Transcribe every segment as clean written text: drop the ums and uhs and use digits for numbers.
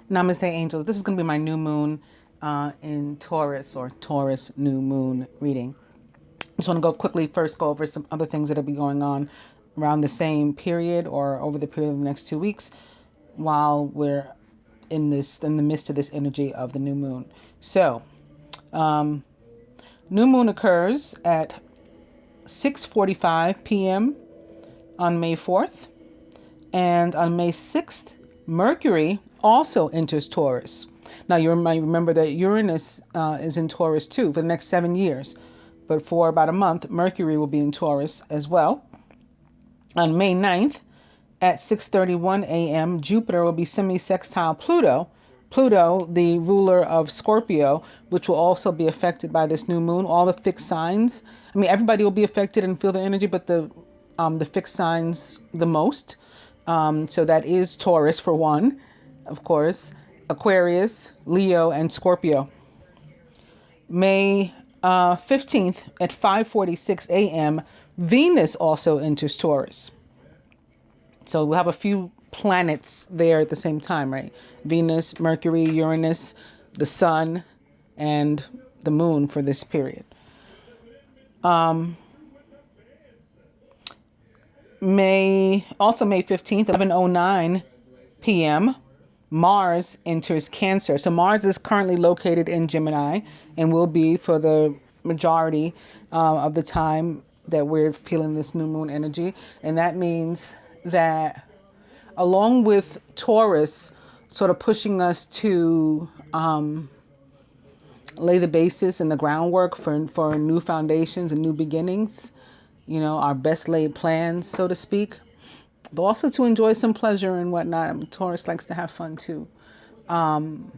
Namaste, angels. This is going to be my new moon in Taurus, or Taurus new moon reading. Just want to first go over some other things that'll be going on around the same period or over the period of the next 2 weeks while we're in the midst of this energy of the new moon. So, new moon occurs at 6:45 p.m. on May 4th, and on May 6th, Mercury also enters Taurus. Now, you might remember that Uranus is in Taurus too for the next 7 years. But for about a month, Mercury will be in Taurus as well. On May 9th, at 6:31 a.m., Jupiter will be semi-sextile Pluto. Pluto, the ruler of Scorpio, which will also be affected by this new moon. All the fixed signs. I mean, everybody will be affected and feel the energy, but the fixed signs the most. So that is Taurus for one, of course, Aquarius, Leo, and Scorpio. May 15th at 5:46 a.m., Venus also enters Taurus. So we'll have a few planets there at the same time, right? Venus, Mercury, Uranus, the Sun, and the Moon for this period. May 15th, 11:09 p.m., Mars enters Cancer. So Mars is currently located in Gemini and will be for the majority of the time that we're feeling this new moon energy. And that means that along with Taurus sort of pushing us to lay the basis and the groundwork for new foundations and new beginnings, you know, our best laid plans, so to speak, but also to enjoy some pleasure and whatnot. Taurus likes to have fun too. Along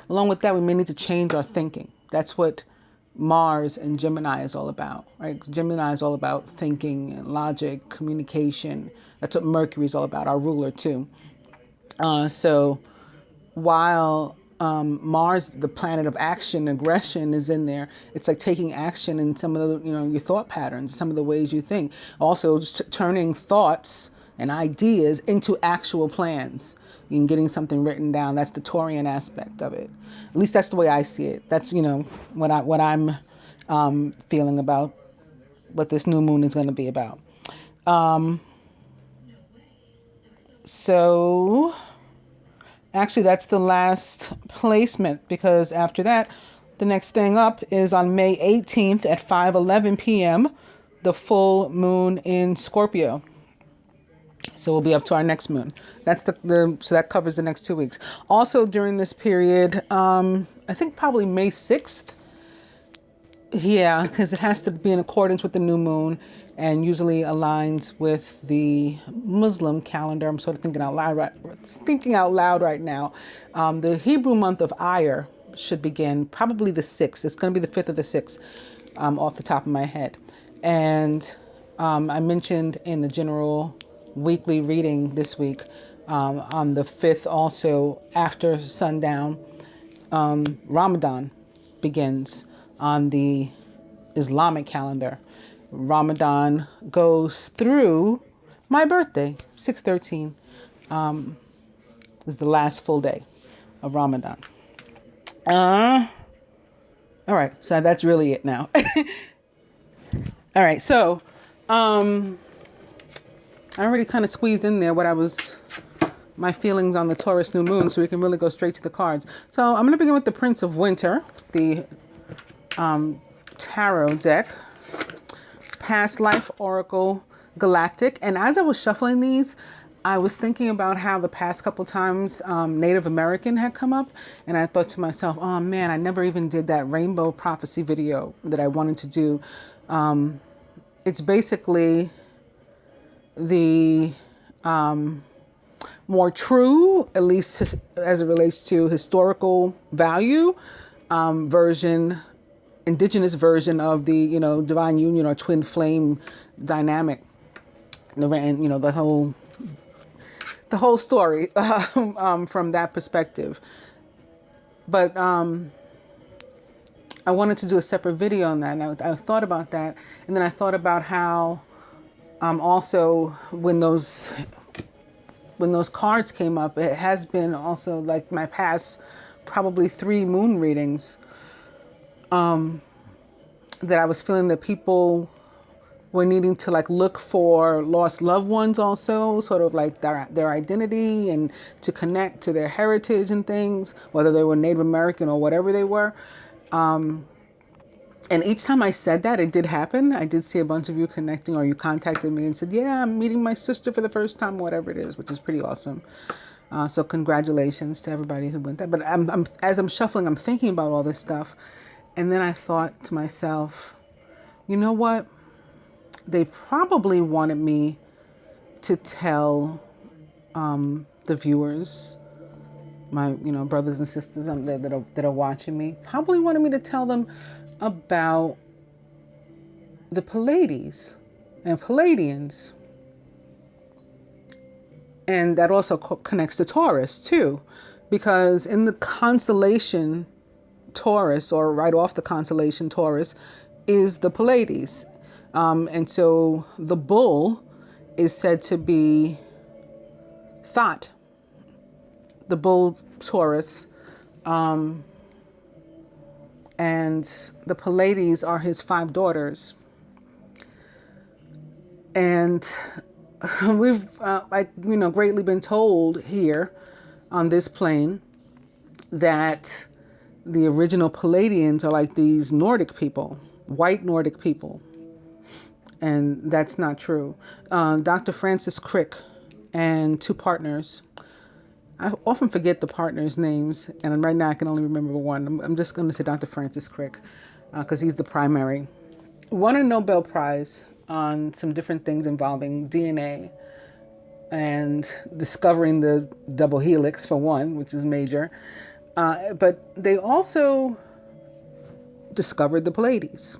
with that, we may need to change our thinking. That's what Mars and Gemini is all about, right? Gemini is all about thinking and logic, communication. That's what Mercury is all about, our ruler too. So while Mars, the planet of action, aggression, is in there, it's like taking action in some of the, your thought patterns, some of the ways you think. Also, just turning thoughts and ideas into actual plans and getting something written down. That's the Taurian aspect of it. At least that's the way I see it. That's, what I'm feeling about what this new moon is going to be about. So actually, that's the last placement, because after that, the next thing up is on May 18th at 5:11 p.m., the full moon in Scorpio. So we'll be up to our next moon. That's so that covers the next 2 weeks. Also during this period, I think probably May 6th. Yeah, because it has to be in accordance with the new moon and usually aligns with the Muslim calendar. I'm sort of thinking out loud right now. The Hebrew month of Iyar should begin probably the 6th. It's going to be the 5th or the 6th off the top of my head. And I mentioned in the general weekly reading this week on the 5th, also after sundown, Ramadan begins on the Islamic calendar. Ramadan goes through my birthday, 6/13, is the last full day of Ramadan. All right, so that's really it now. All right, so I already kind of squeezed in there my feelings on the Taurus new moon, so we can really go straight to the cards. So I'm going to begin with the Prince of Winter, the tarot deck, Past Life Oracle Galactic. And as I was shuffling these, I was thinking about how the past couple times Native American had come up, and I thought to myself, oh man, I never even did that rainbow prophecy video that I wanted to do. It's basically the more true, at least as it relates to historical value, version, indigenous version of the, divine union or twin flame dynamic. The whole story from that perspective. But I wanted to do a separate video on that, and I thought about that, and then I thought about how also when when those cards came up, it has been also like my past probably 3 moon readings, that I was feeling that people were needing to like look for lost loved ones also, sort of like their identity and to connect to their heritage and things, whether they were Native American or whatever they were. And each time I said that, it did happen. I did see a bunch of you connecting, or you contacted me and said, yeah, I'm meeting my sister for the first time, whatever it is, which is pretty awesome. So congratulations to everybody who went there. But as I'm shuffling, I'm thinking about all this stuff. And then I thought to myself, you know what? They probably wanted me to tell the viewers, my brothers and sisters that are watching me, probably wanted me to tell them about the Pleiades and Palladians. And that also connects to Taurus too, because in the constellation Taurus, or right off the constellation Taurus, is the Pleiades. And so the bull is said to be Thought, the bull Taurus, and the Pleiades are his 5 daughters. And we've greatly been told here on this plane that the original Palladians are like these Nordic people, white Nordic people. And that's not true. Dr. Francis Crick and 2 partners. I often forget the partners' names, and right now I can only remember one. I'm just going to say Dr. Francis Crick, because he's the primary. Won a Nobel Prize on some different things involving DNA and discovering the double helix, for one, which is major. But they also discovered the Pleiades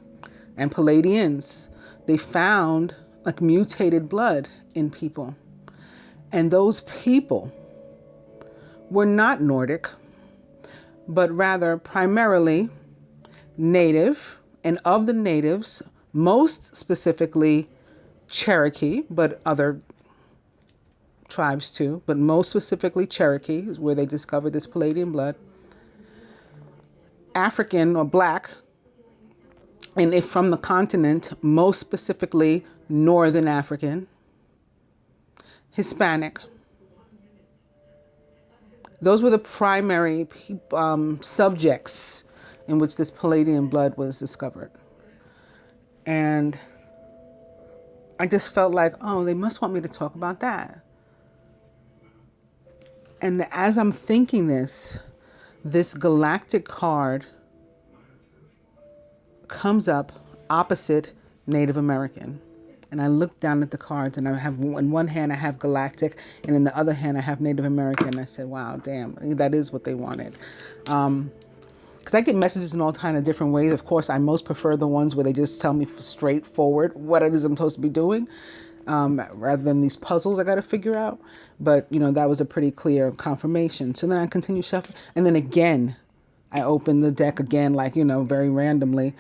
and Palladians. They found like mutated blood in people. And those people were not Nordic, but rather primarily native, and of the natives, most specifically Cherokee, but other tribes too, but most specifically Cherokee is where they discovered this Palladian blood. African or Black, and if from the continent, most specifically Northern African. Hispanic. Those were the primary subjects in which this Palladian blood was discovered. And I just felt like, oh, they must want me to talk about that. And as I'm thinking this galactic card comes up opposite Native American. And I looked down at the cards, and I have, in one hand I have galactic, and in the other hand I have Native American. And I said, wow, damn, that is what they wanted. Because I get messages in all kind of different ways. Of course, I most prefer the ones where they just tell me straightforward what it is I'm supposed to be doing, rather than these puzzles I got to figure out. But, that was a pretty clear confirmation. So then I continue shuffling. And then again, I opened the deck again, like, very randomly.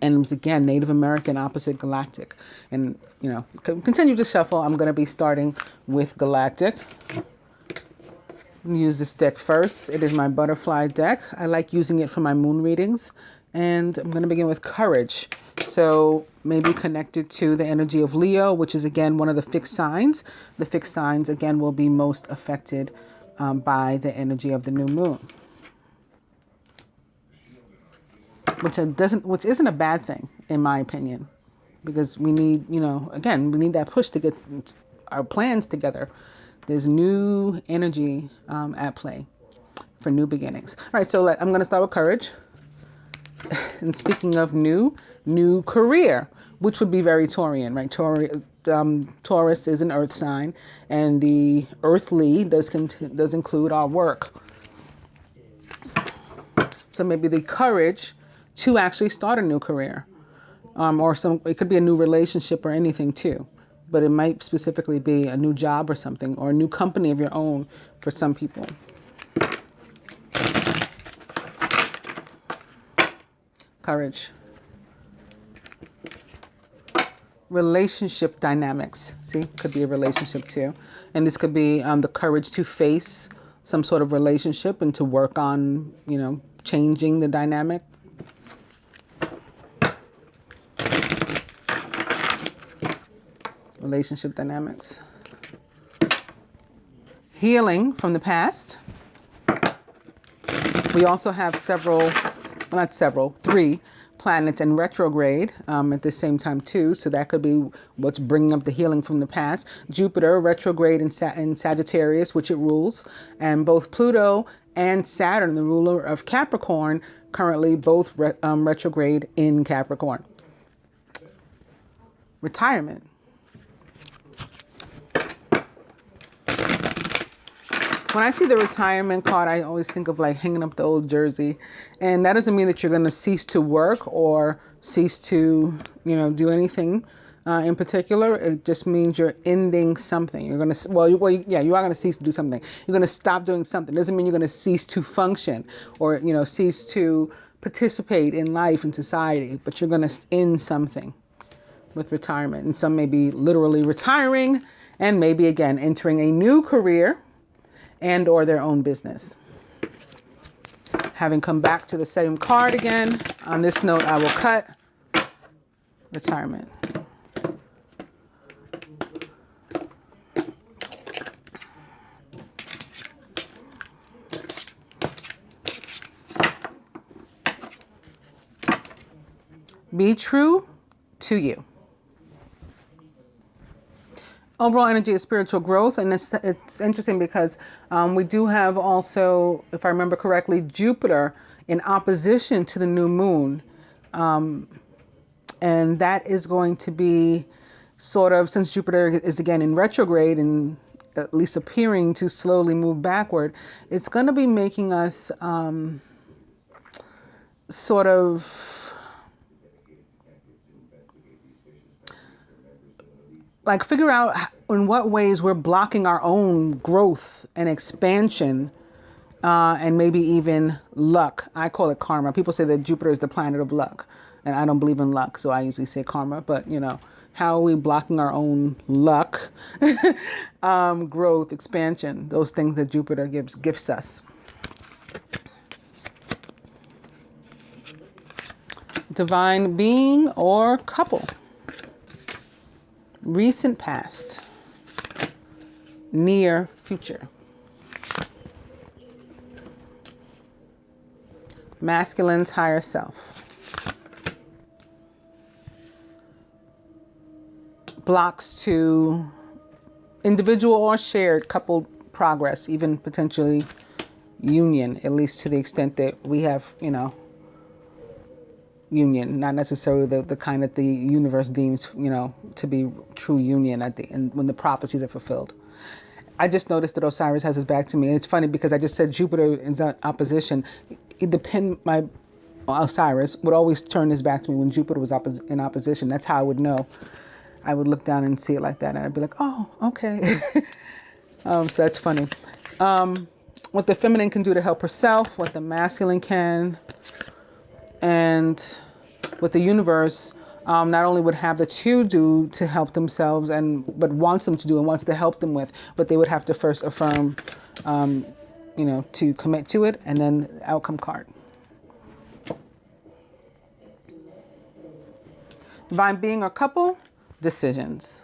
And it was again Native American opposite galactic. And, continue to shuffle. I'm going to be starting with galactic. Use this deck first. It is my butterfly deck. I like using it for my moon readings. And I'm going to begin with courage. So maybe connected to the energy of Leo, which is again one of the fixed signs. The fixed signs again will be most affected by the energy of the new moon. Which isn't a bad thing, in my opinion, because we need, again, we need that push to get our plans together. There's new energy at play for new beginnings. All right, so I'm going to start with courage. And speaking of new career, which would be very Taurian, right? Taurus is an earth sign, and the earthly does include our work. So maybe the courage to actually start a new career, or it could be a new relationship or anything too, but it might specifically be a new job or something, or a new company of your own for some people. Courage. relationship dynamics. See, could be a relationship too. And this could be the courage to face some sort of relationship and to work on, changing the dynamic. Relationship dynamics. Healing from the past. We also have three planets in retrograde at the same time too. So that could be what's bringing up the healing from the past. Jupiter retrograde in Sagittarius, which it rules. And both Pluto and Saturn, the ruler of Capricorn, currently both retrograde in Capricorn. Retirement. When I see the retirement card, I always think of like hanging up the old jersey. And that doesn't mean that you're going to cease to work or cease to, do anything in particular. It just means you're ending something. You're going to, you are going to cease to do something. You're going to stop doing something. It doesn't mean you're going to cease to function or, cease to participate in life and society, but you're going to end something with retirement. And some may be literally retiring and maybe again entering a new career and or their own business. Having come back to the same card again, on this note, I will cut retirement. Be true to you. Overall energy is spiritual growth, and it's interesting because we do have also, if I remember correctly, Jupiter in opposition to the new moon. And that is going to be sort of, since Jupiter is again in retrograde and at least appearing to slowly move backward, it's going to be making us sort of like figure out in what ways we're blocking our own growth and expansion and maybe even luck. I call it karma. People say that Jupiter is the planet of luck, and I don't believe in luck, so I usually say karma. But, how are we blocking our own luck, growth, expansion, those things that Jupiter gifts us. Divine being or couple. Recent past, near future. Masculine's higher self. Blocks to individual or shared couple progress, even potentially union, at least to the extent that we have, union, not necessarily the kind that the universe deems, to be true union at the end when the prophecies are fulfilled. I just noticed that Osiris has his back to me. And it's funny because I just said Jupiter is in opposition. Osiris would always turn his back to me when Jupiter was in opposition. That's how I would know. I would look down and see it like that, and I'd be like, oh, okay. So that's funny. What the feminine can do to help herself, what the masculine can. And what the universe not only would have the two do to help themselves, but wants them to do and wants to help them with, but they would have to first affirm, to commit to it, and then the outcome card. Divine being or couple, decisions.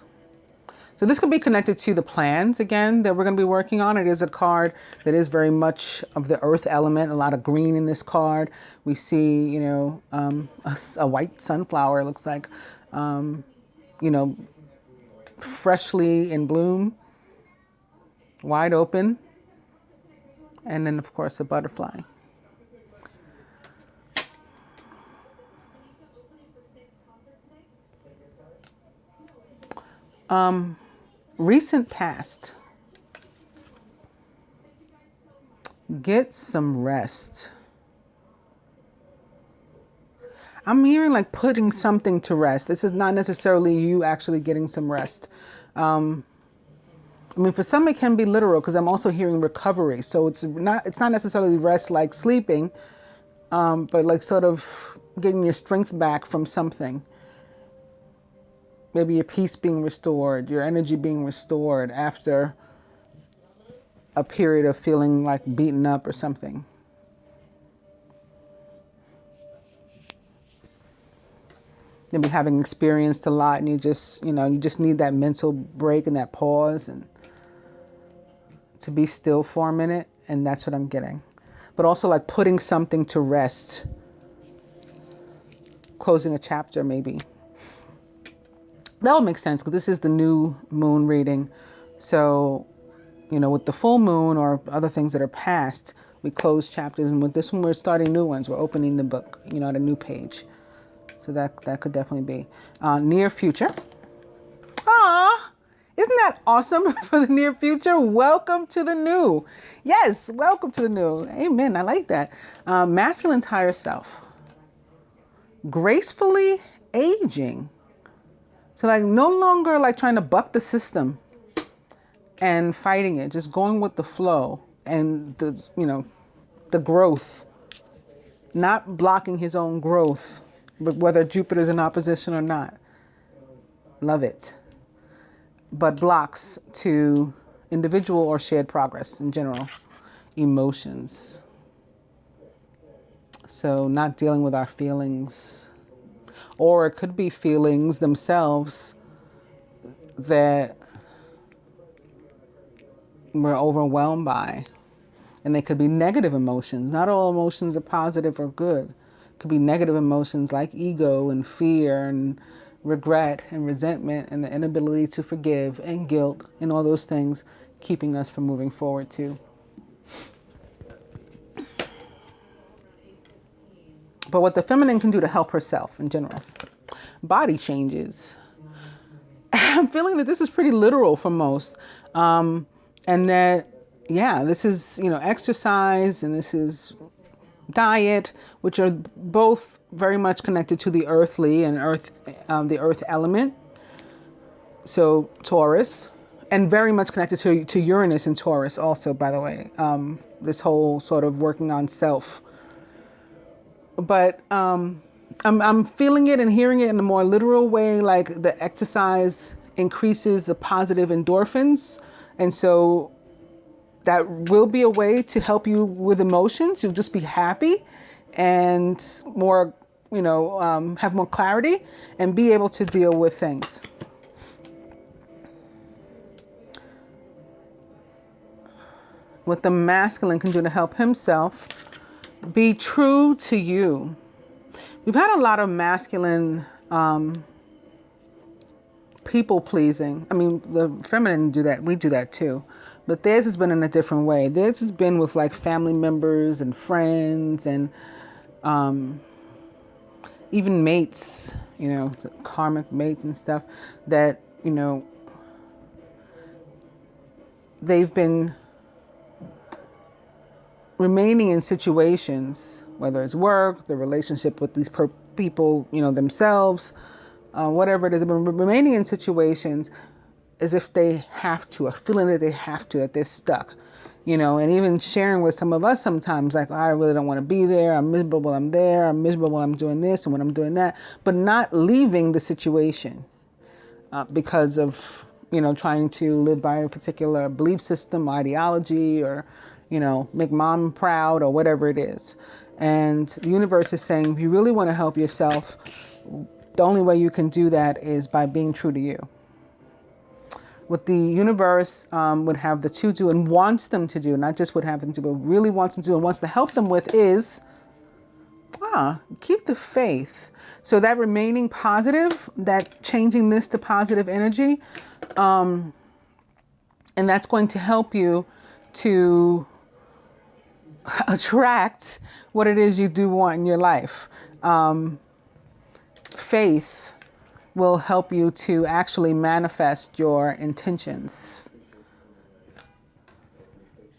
So this could be connected to the plans, again, that we're going to be working on. It is a card that is very much of the earth element, a lot of green in this card. We see, a white sunflower, it looks like, freshly in bloom, wide open. And then, of course, a butterfly. Recent past. Get some rest. I'm hearing like putting something to rest. This is not necessarily you actually getting some rest. For some it can be literal because I'm also hearing recovery. So it's not necessarily rest like sleeping, but like sort of getting your strength back from something. maybe your peace being restored, your energy being restored after a period of feeling like beaten up or something. Maybe having experienced a lot and you just need that mental break and that pause and to be still for a minute. And that's what I'm getting. But also like putting something to rest. Closing a chapter maybe. That would make sense because this is the new moon reading. So, with the full moon or other things that are past, we close chapters. And with this one, we're starting new ones. We're opening the book, at a new page. So that could definitely be near future. Ah, isn't that awesome for the near future? Welcome to the new. Yes, welcome to the new. Amen. I like that. Masculine's higher self. Gracefully aging. So like no longer like trying to buck the system and fighting it, just going with the flow and the growth, not blocking his own growth. But whether Jupiter's in opposition or not. Love it. But blocks to individual or shared progress in general. Emotions. So not dealing with our feelings. Or it could be feelings themselves that we're overwhelmed by. And they could be negative emotions. Not all emotions are positive or good. Could be negative emotions like ego and fear and regret and resentment and the inability to forgive and guilt and all those things keeping us from moving forward too. But what the feminine can do to help herself in general. Body changes. I'm feeling that this is pretty literal for most. And that, this is, exercise and this is diet, which are both very much connected to the earthly and the earth element. So Taurus, and very much connected to Uranus and Taurus also, by the way, this whole sort of working on self. But I'm feeling it and hearing it in a more literal way, like the exercise increases the positive endorphins. And so that will be a way to help you with emotions. You'll just be happy and more, have more clarity and be able to deal with things. What the masculine can do to help himself, be true to you. We've had a lot of masculine people pleasing. I mean, the feminine do that. We do that too. But theirs has been in a different way. Theirs has been with like family members and friends and even mates, karmic mates and stuff that, they've been remaining in situations, whether it's work, the relationship with these people, themselves, whatever it is, they've been remaining in situations as if they have to, a feeling that they have to, that they're stuck, and even sharing with some of us sometimes, like, I really don't want to be there. I'm miserable when I'm there. I'm miserable when I'm doing this and when I'm doing that, but not leaving the situation because of, trying to live by a particular belief system, ideology, or, make mom proud or whatever it is. And the universe is saying, if you really want to help yourself, the only way you can do that is by being true to you. What the universe would have the two do and wants them to do, not just would have them do, but really wants them to do and wants to help them with is, keep the faith. So that remaining positive, that changing this to positive energy, and that's going to help you to attract what it is you do want in your life. Faith will help you to actually manifest your intentions.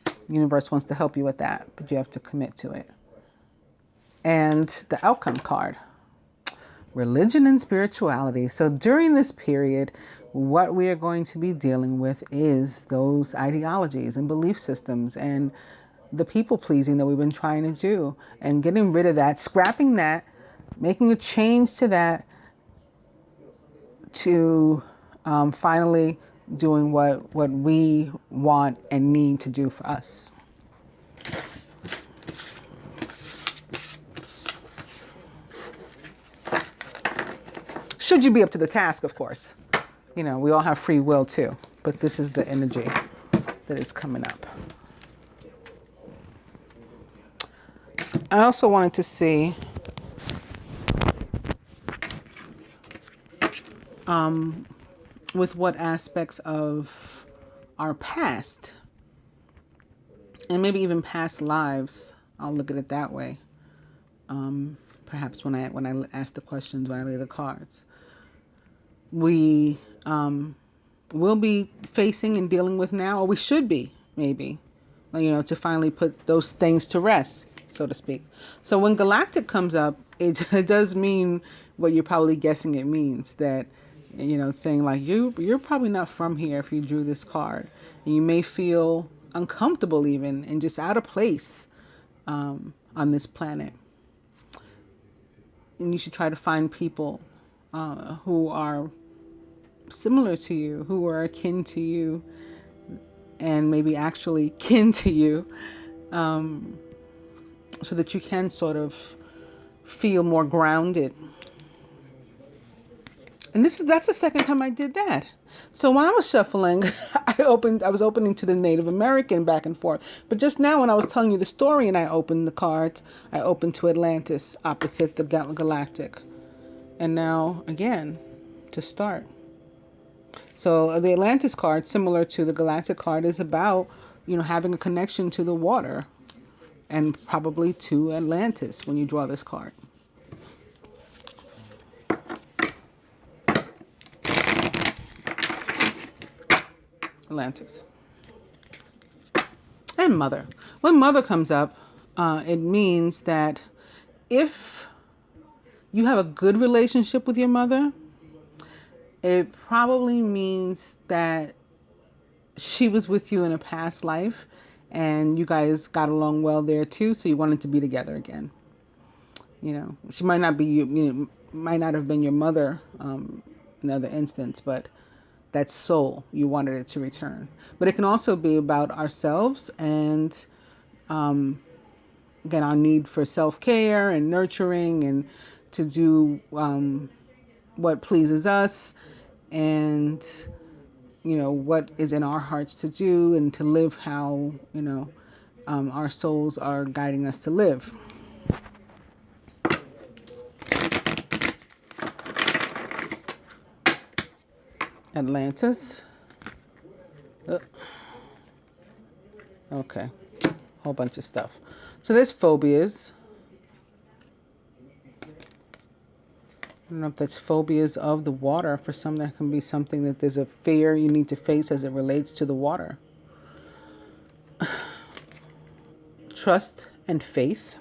The universe wants to help you with that, but you have to commit to it. And the outcome card, religion and spirituality. So during this period, what we are going to be dealing with is those ideologies and belief systems and the people pleasing that we've been trying to do, and getting rid of that, scrapping that, making a change to that, to finally doing what we want and need to do for us. Should you be up to the task, of course. You know, we all have free will too, but this is the energy that is coming up. I also wanted to see with what aspects of our past and maybe even past lives, I'll look at it that way. Perhaps when I ask the questions, when I lay the cards, we will be facing and dealing with now, or we should be, maybe, you know, to finally put those things to rest, so to speak. So when galactic comes up, it does mean what you're probably guessing it means, that, you know, saying like you're probably not from here if you drew this card, and you may feel uncomfortable even and just out of place on this planet. And you should try to find people who are similar to you, who are akin to you, and maybe actually kin to you, so that you can sort of feel more grounded. And that's the second time I did that. So when I was shuffling, I was opening to the Native American back and forth. But just now when I was telling you the story and I opened the cards, I opened to Atlantis opposite the galactic. And now again, to start. So the Atlantis card, similar to the galactic card, is about, you know, having a connection to the water and probably to Atlantis when you draw this card. Atlantis. And mother. When mother comes up, it means that if you have a good relationship with your mother, it probably means that she was with you in a past life and you guys got along well there too, so you wanted to be together again. You know, she might not be might not have been your mother in another instance, but that soul, you wanted it to return. But it can also be about ourselves and again, our need for self-care and nurturing and to do what pleases us and, you know, what is in our hearts to do and to live how, you know, our souls are guiding us to live. Atlantis. Okay, whole bunch of stuff. So there's phobias. I don't know if that's phobias of the water. For some, that can be something that there's a fear you need to face as it relates to the water. Trust and faith.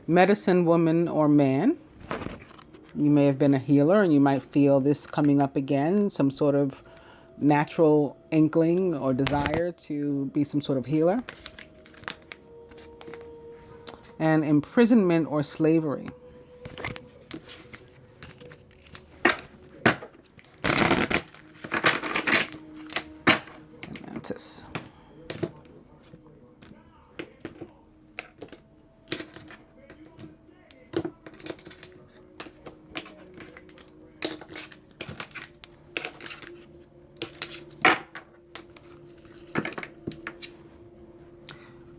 Medicine woman or man. You may have been a healer and you might feel this coming up again, some sort of natural inkling or desire to be some sort of healer. And imprisonment or slavery. Atlantis.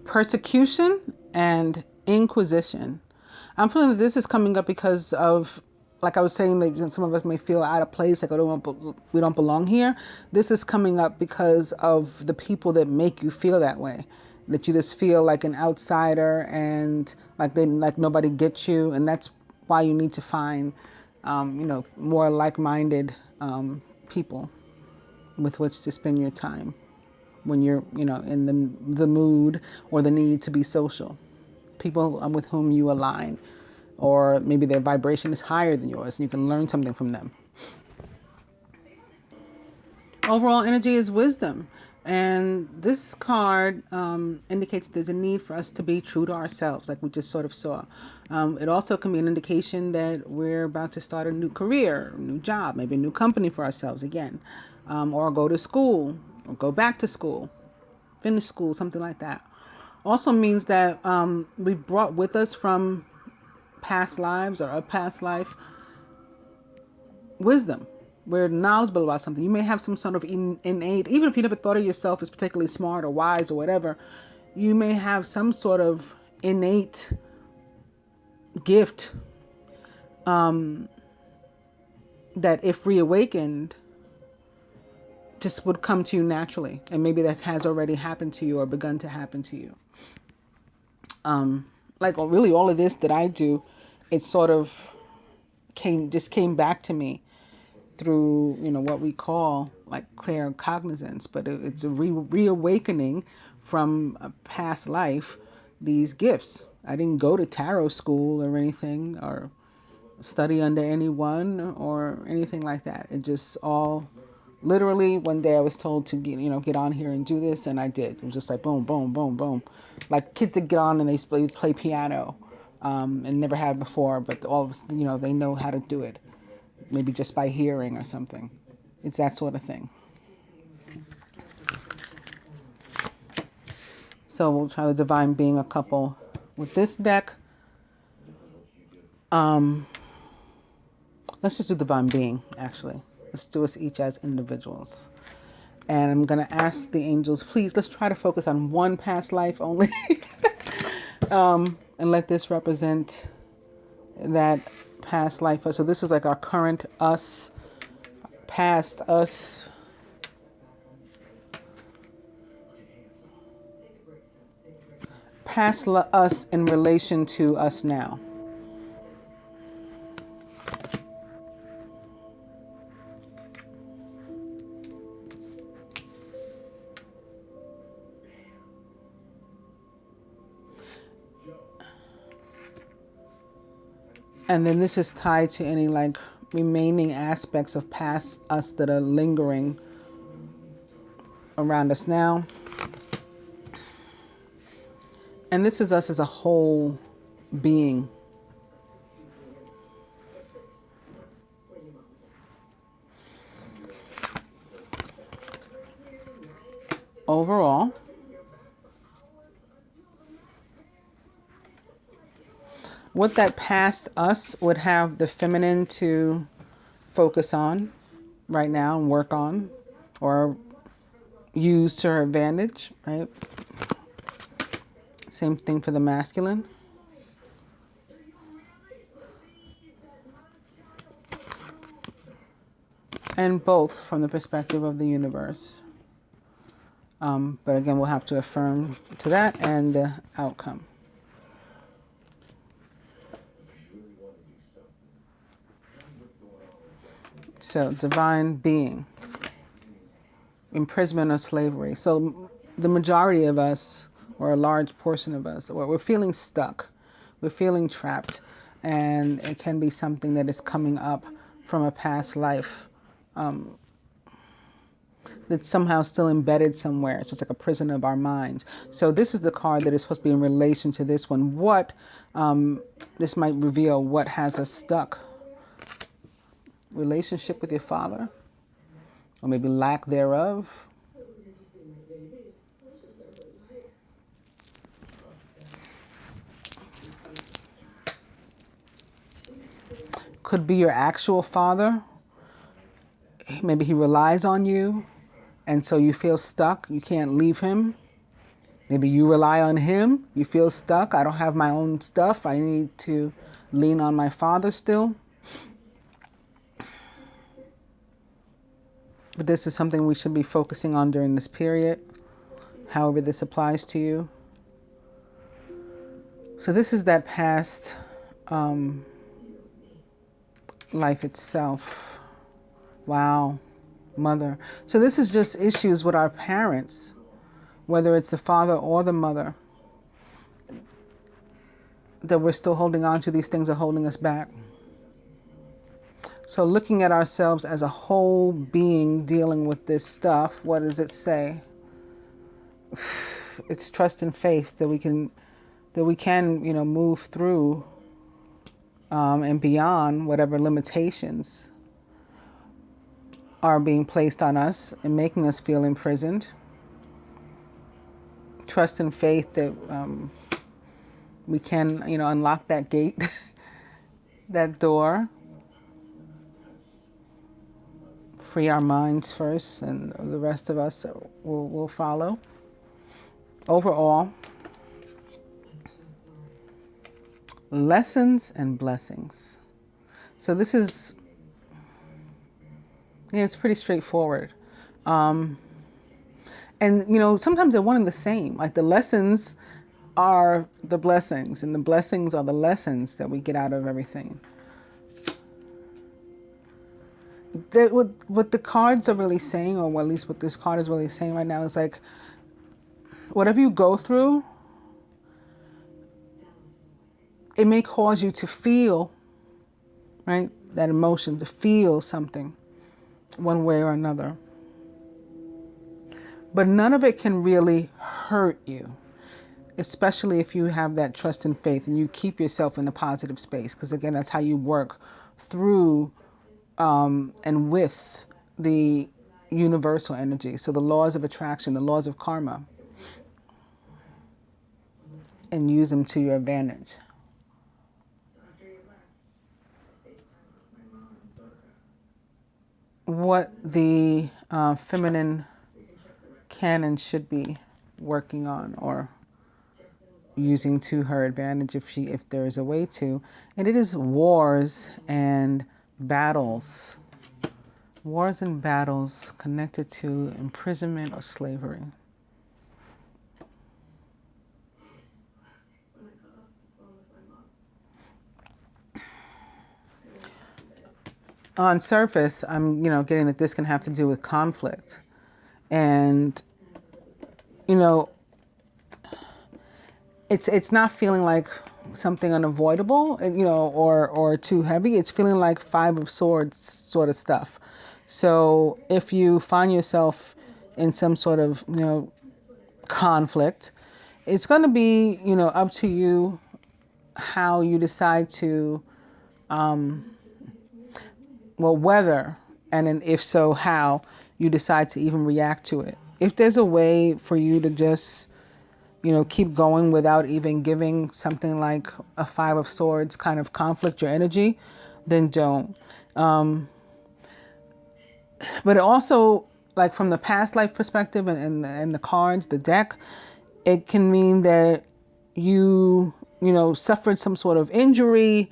Persecution and inquisition. I'm feeling that this is coming up because of, like I was saying, that some of us may feel out of place, like we don't belong here. This is coming up because of the people that make you feel that way, that you just feel like an outsider and like nobody gets you, and that's why you need to find, you know, more like-minded people with which to spend your time when you're, you know, in the mood or the need to be social. People with whom you align, or maybe their vibration is higher than yours and you can learn something from them. Overall energy is wisdom. And this card indicates there's a need for us to be true to ourselves, like we just sort of saw. It also can be an indication that we're about to start a new career, a new job, maybe a new company for ourselves again, or go to school, or go back to school, finish school, something like that. Also means that we brought with us from past lives or a past life wisdom. We're knowledgeable about something. You may have some sort of innate, even if you never thought of yourself as particularly smart or wise or whatever, you may have some sort of innate gift that if reawakened just would come to you naturally. And maybe that has already happened to you or begun to happen to you. Like really all of this that I do, it sort of came back to me through, what we call like claircognizance, but it's a reawakening from a past life, these gifts. I didn't go to tarot school or anything or study under anyone or anything like that. It just all literally one day I was told to get on here and do this, and I did. It was just like boom, boom, boom, boom. Like kids that get on and they play piano and never have before, but all of a sudden, they know how to do it. Maybe just by hearing or something. It's that sort of thing. So we'll try the divine being a couple with this deck. Let's just do divine being, actually. Let's do us each as individuals. And I'm going to ask the angels, please, let's try to focus on one past life only. And let this represent that past life. So this is like our current us, past us, past us in relation to us now. And then this is tied to any like remaining aspects of past us that are lingering around us now. And this is us as a whole being. Overall, what that past us would have the feminine to focus on right now and work on or use to her advantage, right? Same thing for the masculine. And both from the perspective of the universe. But again, we'll have to affirm to that and the outcome. So, divine being, imprisonment or slavery. So, the majority of us, or a large portion of us, we're feeling stuck, we're feeling trapped, and it can be something that is coming up from a past life that's somehow still embedded somewhere. So it's like a prison of our minds. So this is the card that is supposed to be in relation to this one. What this might reveal what has us stuck. Relationship with your father, or maybe lack thereof. Could be your actual father. Maybe he relies on you, and so you feel stuck. You can't leave him. Maybe you rely on him. You feel stuck. I don't have my own stuff. I need to lean on my father still. But this is something we should be focusing on during this period, however this applies to you. So this is that past life itself. Wow, mother. So this is just issues with our parents, whether it's the father or the mother, that we're still holding on to. These things are holding us back. So looking at ourselves as a whole being dealing with this stuff, what does it say? it's trust and faith that we can, move through and beyond whatever limitations are being placed on us and making us feel imprisoned. Trust and faith that we can, unlock that gate, that door, free our minds first, and the rest of us will follow. Overall, lessons and blessings. So this is, it's pretty straightforward. And, sometimes they're one and the same. Like the lessons are the blessings, and the blessings are the lessons that we get out of everything. What the cards are really saying, or at least what this card is really saying right now, is like, whatever you go through, it may cause you to feel, right, that emotion, to feel something one way or another. But none of it can really hurt you, especially if you have that trust and faith and you keep yourself in a positive space. Because again, that's how you work through and with the universal energy. So the laws of attraction, the laws of karma, and use them to your advantage. What the feminine canon should be working on or using to her advantage if there is a way to, and it is wars and battles. Wars and battles connected to imprisonment or slavery. On surface, I'm, getting that this can have to do with conflict. And, it's not feeling like something unavoidable, or too heavy. It's feeling like Five of Swords sort of stuff. So if you find yourself in some sort of, conflict, it's going to be, up to you how you decide to, whether, and then if so, how you decide to even react to it. If there's a way for you to just, keep going without even giving something like a Five of Swords kind of conflict your energy, then don't. But it also, like from the past life perspective and the cards, the deck, it can mean that you, suffered some sort of injury,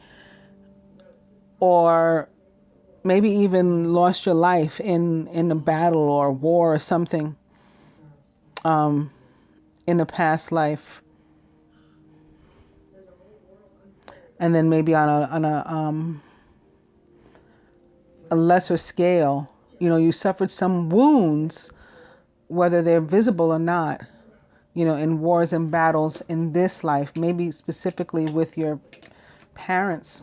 or maybe even lost your life in a battle or war or something in a past life. And then maybe on a lesser scale, you suffered some wounds, whether they're visible or not, in wars and battles in this life, maybe specifically with your parents.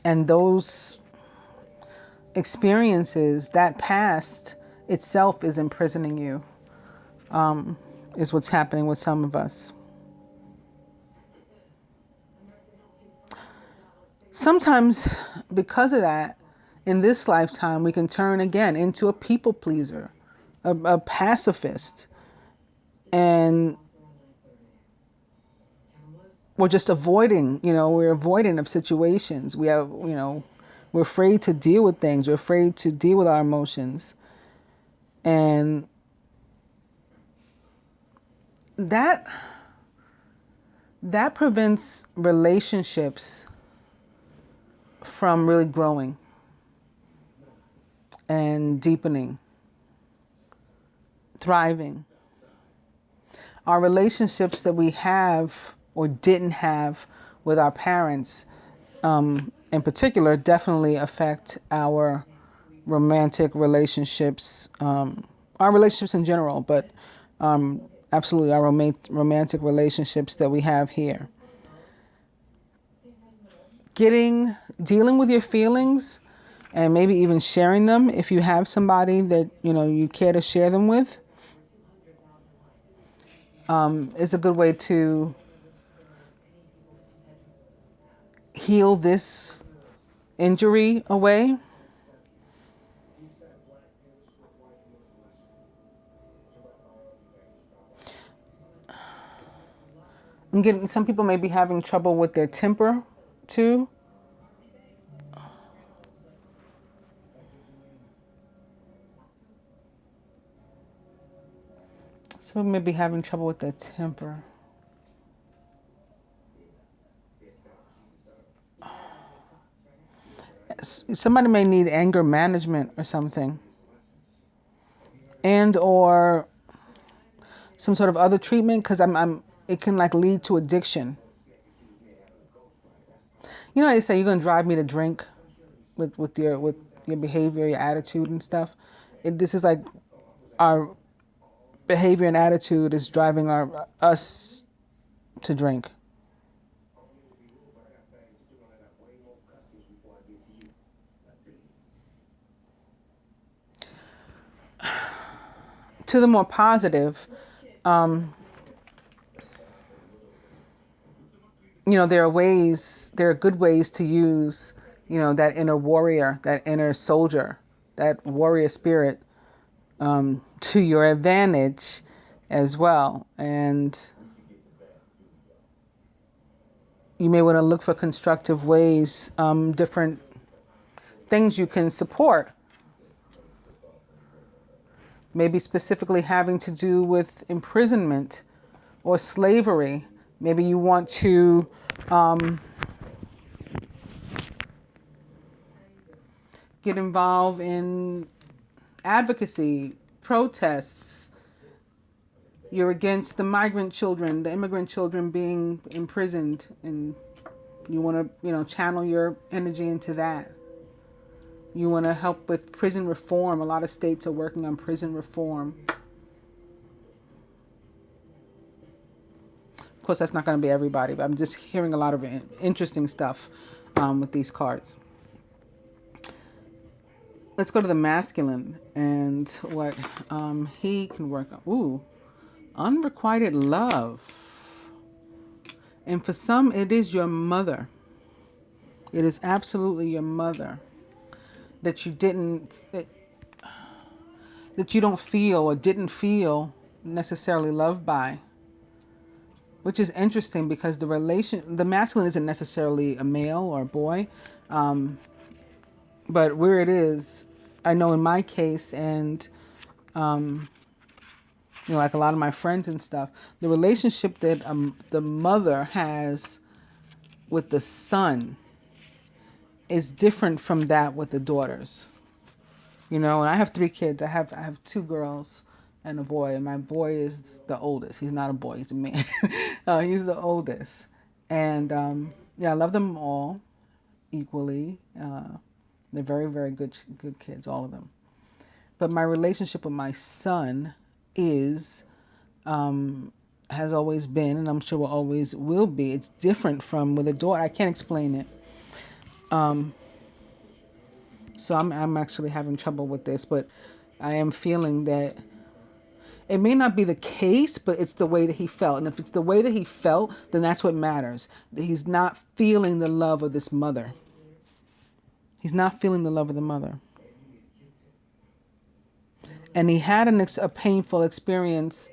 And those experiences, that past itself is imprisoning you, is what's happening with some of us. Sometimes because of that, in this lifetime, we can turn again into a people pleaser, a pacifist, and we're just avoiding, we're avoidant of situations. We have, we're afraid to deal with things. We're afraid to deal with our emotions. And that prevents relationships from really growing and deepening, thriving. Our relationships that we have or didn't have with our parents, in particular, definitely affect our romantic relationships, our relationships in general, but absolutely our romantic relationships that we have here. Dealing with your feelings and maybe even sharing them if you have somebody that, you know, you care to share them with, is a good way to heal this injury away. I'm getting, some people may be having trouble with their temper too. Some may be having trouble with their temper. Somebody may need anger management or something, and or some sort of other treatment, because it can like lead to addiction. You know how they say you're gonna drive me to drink with your behavior, your attitude and stuff. This is like our behavior and attitude is driving us to drink. To the more positive, you know, there are good ways to use, you know, that inner warrior, that inner soldier, that warrior spirit, to your advantage as well. And you may want to look for constructive ways, different things you can support. Maybe specifically having to do with imprisonment or slavery. Maybe you want to get involved in advocacy, protests. You're against the migrant children, the immigrant children being imprisoned, and you want to, you know, channel your energy into that. You want to help with prison reform. A lot of states are working on prison reform. Of course, that's not going to be everybody, but I'm just hearing a lot of interesting stuff with these cards. Let's go to the masculine and what he can work on. Ooh, unrequited love. And for some, it is your mother. It is absolutely your mother that you don't feel or didn't feel necessarily loved by. Which is interesting because the masculine isn't necessarily a male or a boy. But where it is, I know in my case, and you know, like a lot of my friends and stuff, the relationship that the mother has with the son is different from that with the daughters. You know, and I have 3 kids. I have 2 girls and a boy, and my boy is the oldest. He's not a boy; he's a man. He's the oldest, and yeah, I love them all equally. They're very, very good kids, all of them. But my relationship with my son is, has always been, and I'm sure always will be. It's different from with a daughter. I can't explain it. So I'm actually having trouble with this, but I am feeling that it may not be the case, but it's the way that he felt. And if it's the way that he felt, then that's what matters. That he's not feeling the love of this mother. He's not feeling the love of the mother. And he had a painful experience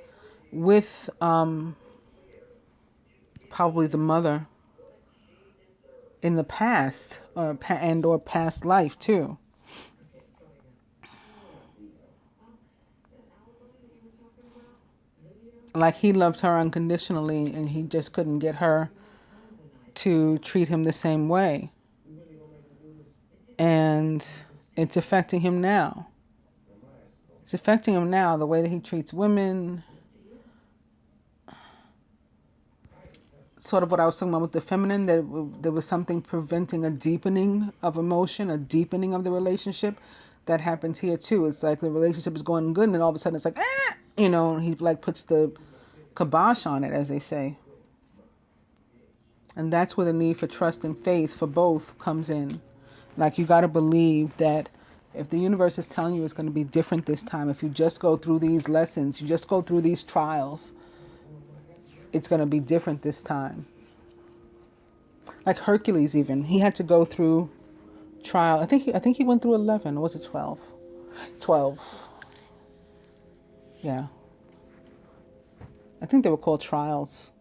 with probably the mother in the past, or past life too. Like he loved her unconditionally and he just couldn't get her to treat him the same way. And it's affecting him now. It's affecting him now, the way that he treats women. Sort of what I was talking about with the feminine, that there was something preventing a deepening of emotion, a deepening of the relationship. That happens here too. It's like the relationship is going good and then all of a sudden it's like, you know, he like puts the kibosh on it, as they say. And that's where the need for trust and faith for both comes in. Like, you got to believe that if the universe is telling you it's going to be different this time, if you just go through these lessons, you just go through these trials, it's going to be different this time. Like Hercules, even, he had to go through trial. I think he went through 11. Or was it 12? 12. Yeah. I think they were called trials.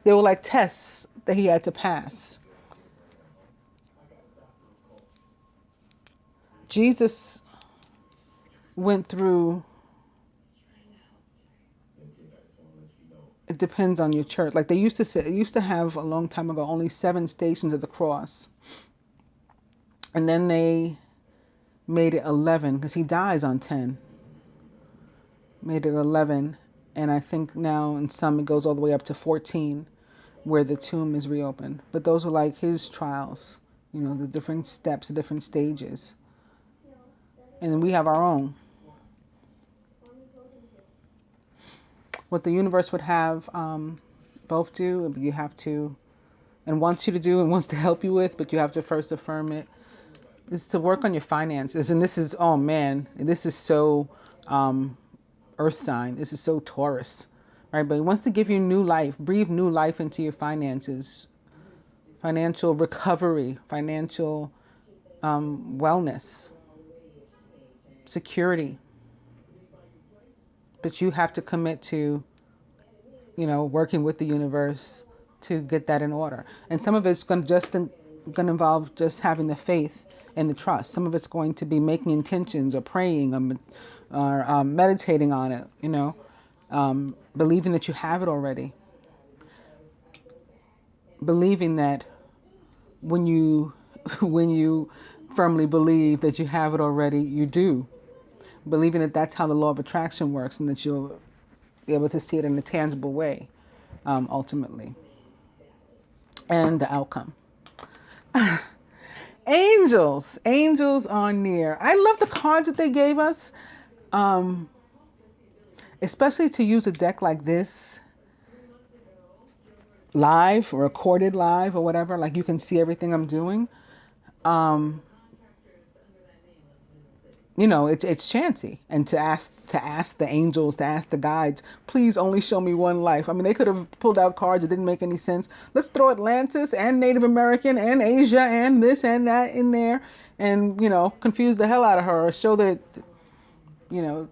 They were like tests that he had to pass. Jesus went through, it depends on your church. Like they used to say, it used to have a long time ago only 7 stations of the cross. And then they made it 11 because he dies on 10. Made it 11. And I think now in some it goes all the way up to 14 where the tomb is reopened. But those were like his trials, you know, the different steps, the different stages. And then we have our own. What the universe would have both do, you have to, and wants you to do and wants to help you with, but you have to first affirm it, is to work on your finances. And this is, oh man, this is so earth sign. This is so Taurus, right? But he wants to give you new life, breathe new life into your finances, financial recovery, financial wellness, security. But you have to commit to, you know, working with the universe to get that in order. And some of it's going to involve just having the faith and the trust. Some of it's going to be making intentions or praying or meditating on it, you know, believing that you have it already. Believing that when you firmly believe that you have it already, you do. Believing that that's how the law of attraction works and that you'll be able to see it in a tangible way, ultimately. And the outcome. Angels. Angels are near. I love the cards that they gave us, especially to use a deck like this live or recorded live or whatever. Like you can see everything I'm doing. You know, it's chancy. And to ask the angels, to ask the guides, please only show me one life. I mean, they could have pulled out cards that didn't make any sense. Let's throw Atlantis and Native American and Asia and this and that in there and, you know, confuse the hell out of her or show that, you know,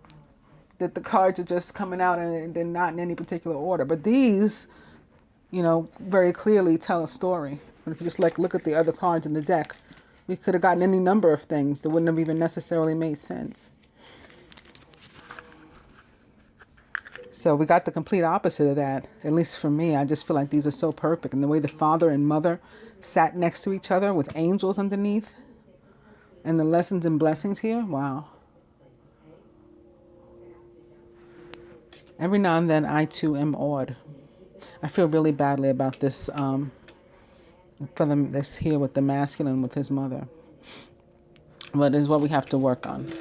that the cards are just coming out and they're not in any particular order. But these, you know, very clearly tell a story. And if you just like look at the other cards in the deck, we could have gotten any number of things that wouldn't have even necessarily made sense. So we got the complete opposite of that. At least for me, I just feel like these are so perfect. And the way the father and mother sat next to each other with angels underneath. And the lessons and blessings here, wow. Every now and then I too am awed. I feel really badly about this for them, this here with the masculine with his mother. But it's what we have to work on.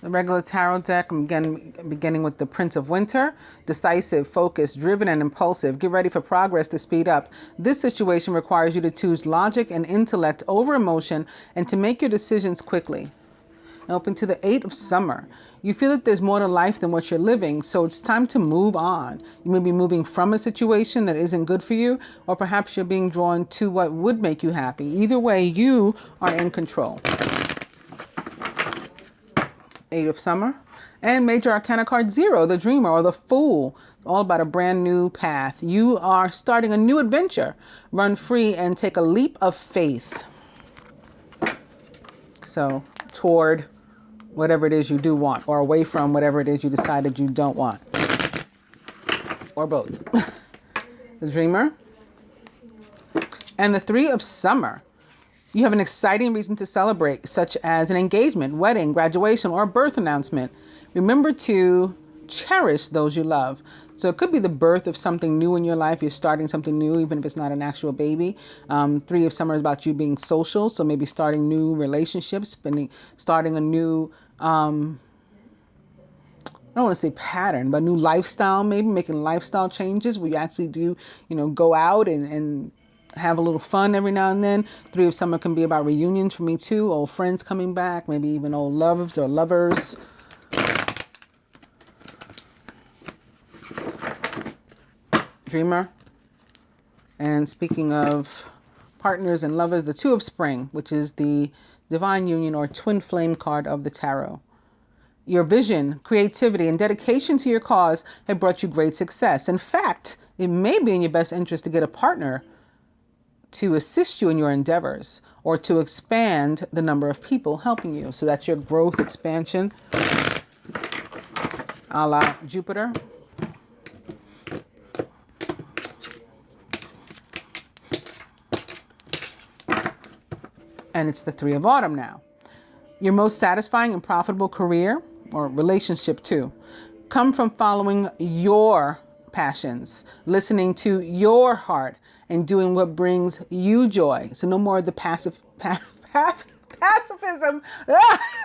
The regular tarot deck, I'm again beginning with the Prince of Winter. Decisive, focused, driven, and impulsive. Get ready for progress to speed up. This situation requires you to choose logic and intellect over emotion and to make your decisions quickly. Open to the 8 of Summer. You feel that there's more to life than what you're living, so it's time to move on. You may be moving from a situation that isn't good for you, or perhaps you're being drawn to what would make you happy. Either way, you are in control. 8 of Summer. And Major Arcana card 0, the Dreamer or the Fool. All about a brand new path. You are starting a new adventure. Run free and take a leap of faith. So, toward whatever it is you do want, or away from whatever it is you decided you don't want. Or both. The Dreamer. And the 3 of Summer. You have an exciting reason to celebrate, such as an engagement, wedding, graduation, or birth announcement. Remember to cherish those you love. So it could be the birth of something new in your life. You're starting something new, even if it's not an actual baby. Three of Summer is about you being social. So maybe starting new relationships, starting a new, I don't want to say pattern, but new lifestyle, maybe making lifestyle changes where you actually do, go out and have a little fun every now and then. Three of Summer can be about reunions for me too. Old friends coming back, maybe even old loves or lovers. Dreamer. And speaking of partners and lovers, the Two of Spring, which is the divine union or twin flame card of the tarot. Your vision, creativity, and dedication to your cause have brought you great success. In fact, it may be in your best interest to get a partner to assist you in your endeavors or to expand the number of people helping you. So that's your growth expansion, a la Jupiter. And it's the Three of Autumn now. Your most satisfying and profitable career or relationship too come from following your passions, listening to your heart, and doing what brings you joy. So no more of the pacifism. I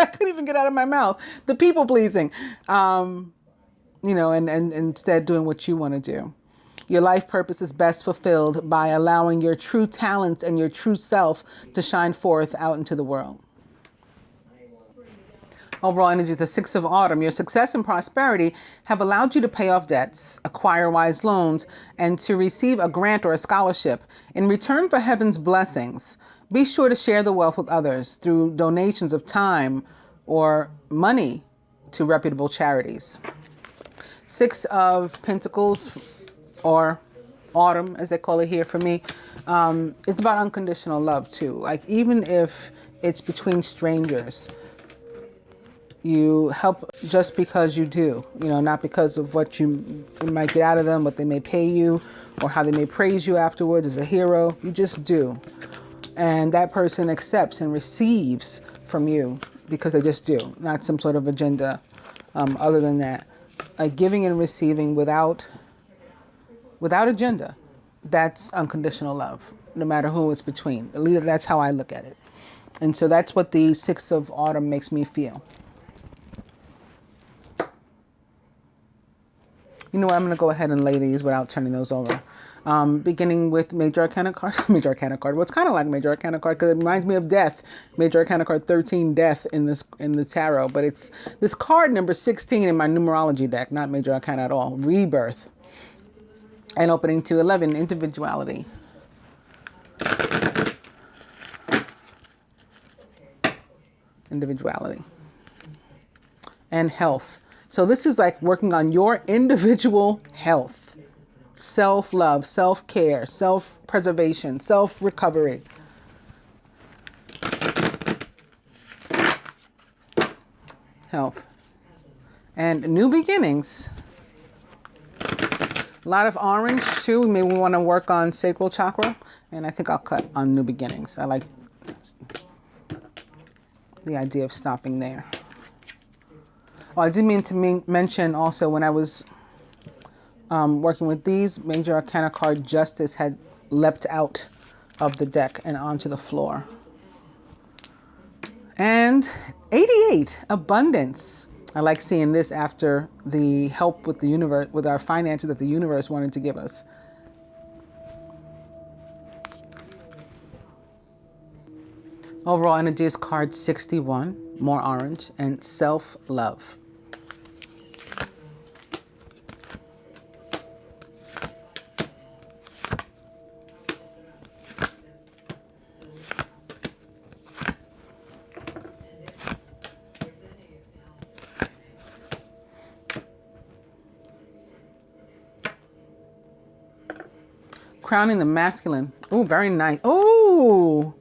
couldn't even get out of my mouth. The people pleasing, and instead doing what you want to do. Your life purpose is best fulfilled by allowing your true talents and your true self to shine forth out into the world. Overall energy is the Six of Autumn. Your success and prosperity have allowed you to pay off debts, acquire wise loans, and to receive a grant or a scholarship. In return for heaven's blessings, be sure to share the wealth with others through donations of time or money to reputable charities. Six of Pentacles, or Autumn, as they call it here for me, is about unconditional love too. Like even if it's between strangers, you help just because you do, not because of what you might get out of them, what they may pay you, or how they may praise you afterwards as a hero. You just do. And that person accepts and receives from you because they just do, not some sort of agenda other than that. Giving and receiving without agenda. That's unconditional love, no matter who it's between. At least that's how I look at it. And so that's what the Six of Autumn makes me feel. You know what? I'm going to go ahead and lay these without turning those over. Beginning with Major Arcana card. Major Arcana card. Well, it's kind of like Major Arcana card because it reminds me of death. Major Arcana card 13, death in the tarot. But it's this card number 16 in my numerology deck, not Major Arcana at all. Rebirth. And opening to 11, individuality. Individuality. And health. So this is like working on your individual health, self-love, self-care, self-preservation, self-recovery. Health. And new beginnings. A lot of orange too. Maybe we want to work on sacral chakra. And I think I'll cut on new beginnings. I like the idea of stopping there. Oh, I did mean to mention also when I was working with these, Major Arcana card Justice had leapt out of the deck and onto the floor. And 88, abundance. I like seeing this after the help with the universe, with our finances that the universe wanted to give us. Overall energy is card 61, more orange, and self-love. Crowning the masculine. Oh, very nice. Oh,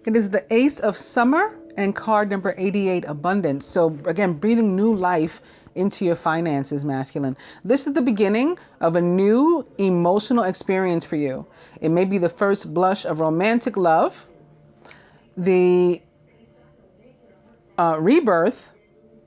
it is the Ace of Summer and card number 88, abundance. So again, breathing new life into your finances, masculine. This is the beginning of a new emotional experience for you. It may be the first blush of romantic love, the rebirth